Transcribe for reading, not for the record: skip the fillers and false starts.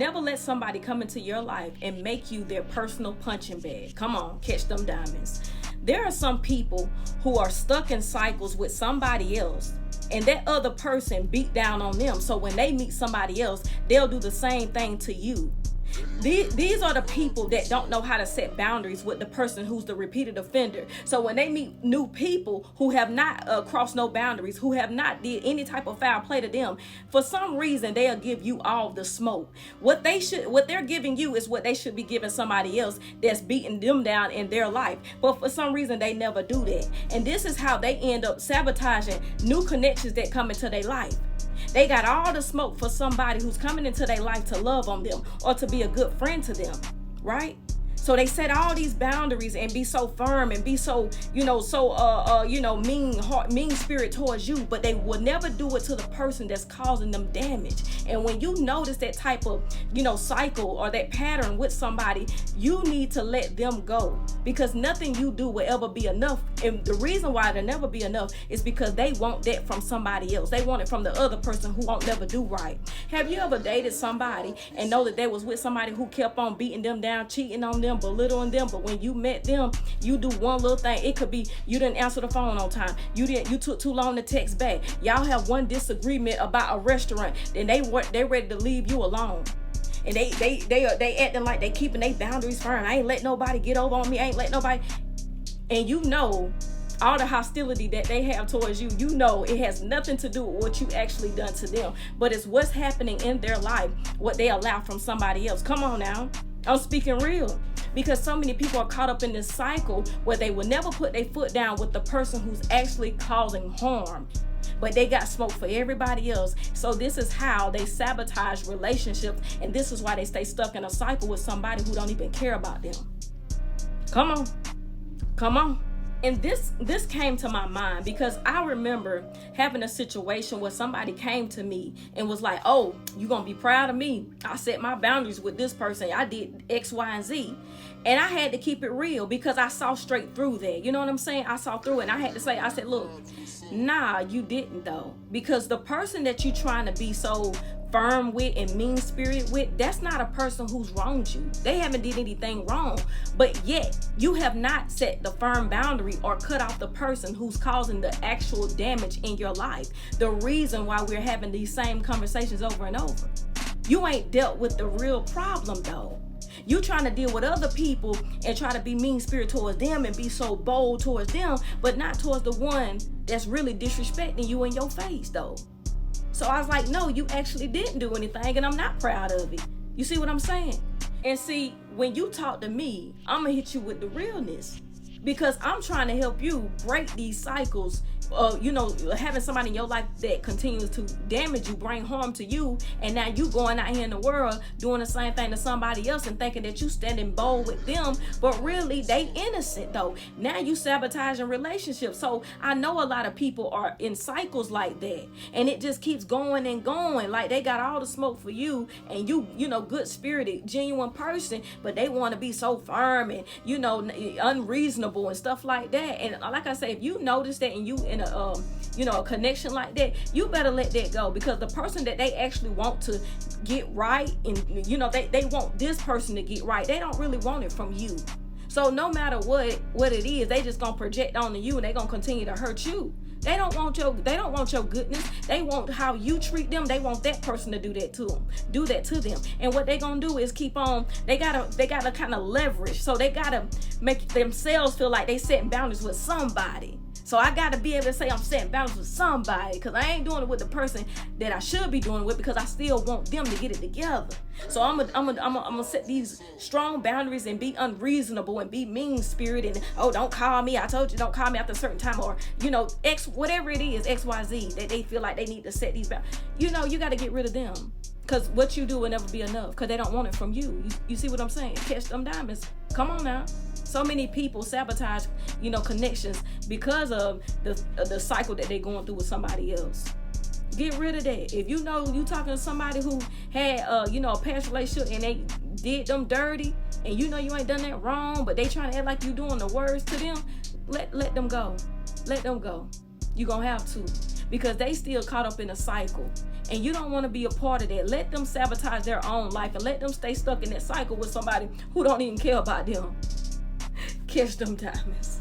Never let somebody come into your life and make you their personal punching bag. Come on, catch them diamonds. There are some people who are stuck in cycles with somebody else, and that other person beat down on them. So when they meet somebody else, they'll do the same thing to you. These are the people that don't know how to set boundaries with the person who's the repeated offender. So when they meet new people who have not crossed no boundaries, who have not did any type of foul play to them, for some reason they'll give you all the smoke. What they're giving you is what they should be giving somebody else that's beating them down in their life. But for some reason they never do that. And this is how they end up sabotaging new connections that come into their life. They got all the smoke for somebody who's coming into their life to love on them or to be a good friend to them, right? So they set all these boundaries and be so firm and be so, mean spirit towards you, but they will never do it to the person that's causing them damage. And when you notice that type of, cycle or that pattern with somebody, you need to let them go, because nothing you do will ever be enough. And the reason why it'll never be enough is because they want that from somebody else. They want it from the other person who won't never do right. Have you ever dated somebody and know that they was with somebody who kept on beating them down, cheating on them, belittling them, but when you met them, you do one little thing. It could be you didn't answer the phone on time, you took too long to text back, y'all have one disagreement about a restaurant, then they ready to leave you alone. And they acting like they keeping their boundaries firm. I ain't let nobody get over on me, I ain't let nobody. And all the hostility that they have towards you, it has nothing to do with what you actually done to them, but it's what's happening in their life, what they allow from somebody else. Come on now, I'm speaking real. Because so many people are caught up in this cycle where they will never put their foot down with the person who's actually causing harm, but they got smoke for everybody else. So this is how they sabotage relationships, and this is why they stay stuck in a cycle with somebody who don't even care about them. Come on. And this came to my mind because I remember having a situation where somebody came to me and was like, oh, you gonna be proud of me, I set my boundaries with this person, I did X, Y, and Z. And I had to keep it real because I saw straight through that. You know what I'm saying? I saw through it, and I said, look, nah, you didn't though. Because the person that you trying to be so firm with and mean spirited with, that's not a person who's wronged you. They haven't did anything wrong, but yet you have not set the firm boundary or cut off the person who's causing the actual damage in your life. The reason why we're having these same conversations over and over. You ain't dealt with the real problem though. You trying to deal with other people and try to be mean spirit towards them and be so bold towards them, but not towards the one that's really disrespecting you in your face though. So I was like, no, you actually didn't do anything, and I'm not proud of it. You see what I'm saying? And see, when you talk to me, I'm gonna hit you with the realness, because I'm trying to help you break these cycles. Having somebody in your life that continues to damage you, bring harm to you, and now you going out here in the world doing the same thing to somebody else and thinking that you standing bold with them, but really they innocent though. Now you sabotaging relationships. So I know a lot of people are in cycles like that, and it just keeps going and going. Like they got all the smoke for you, and you good spirited, genuine person, but they want to be so firm and unreasonable and stuff like that. And like I say, if you notice that and you in a connection like that, you better let that go, because the person that they actually want to get right, and they want this person to get right, they don't really want it from you. So no matter what it is, they just gonna project onto you, and they gonna continue to hurt you. They don't want your goodness. They want how you treat them. They want that person to do that to them. And what they gonna do is keep on. They gotta kind of leverage. So they gotta make themselves feel like they setting boundaries with somebody. So I got to be able to say I'm setting boundaries with somebody, because I ain't doing it with the person that I should be doing it with, because I still want them to get it together. So I'm gonna set these strong boundaries and be unreasonable and be mean spirited and, oh, don't call me, I told you don't call me after a certain time, or X, whatever it is, XYZ, that they feel like they need to set these boundaries. You got to get rid of them, because what you do will never be enough, because they don't want it from you. You see what I'm saying? Catch them diamonds. Come on now. So many people sabotage, connections because of the cycle that they're going through with somebody else. Get rid of that. If you talking to somebody who had a past relationship and they did them dirty, and you ain't done that wrong, but they trying to act like you doing the worst to them, let them go. Let them go. You're gonna have to, because they still caught up in a cycle, And you don't want to be a part of that. Let them sabotage their own life and let them stay stuck in that cycle with somebody who don't even care about them. Catch them diamonds.